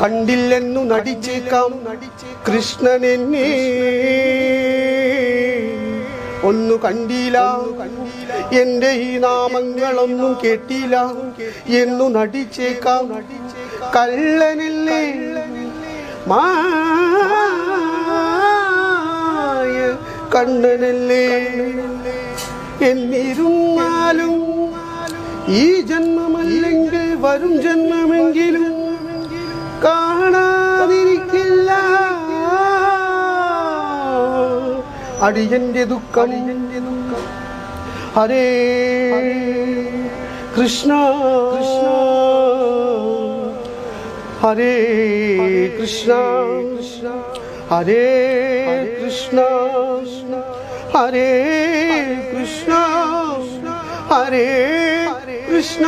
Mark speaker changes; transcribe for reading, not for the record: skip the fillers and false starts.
Speaker 1: കണ്ടില്ലെന്നു നടിച്ചേക്കാം കൃഷ്ണനെന്നെ, ഒന്നു കണ്ടില്ല എന്റെ ഈ നാമങ്ങളൊന്നും കേട്ടില്ല എന്നു നടിച്ചേക്കാം. കള്ളനല്ലേ മായ കണ്ണനല്ലേ, എന്നിരുന്നാലും ഈ ജന്മമല്ലെങ്കിൽ വരും ജന്മമെങ്കിലും കാണാതിരിക്കില്ല അടിയന്റെ ദുഃഖം. ഹരേ കൃഷ്ണ കൃഷ്ണ ഹരേ കൃഷ്ണ കൃഷ്ണ ഹരേ കൃഷ്ണ ഹരേ കൃഷ്ണ ഹരേ കൃഷ്ണ.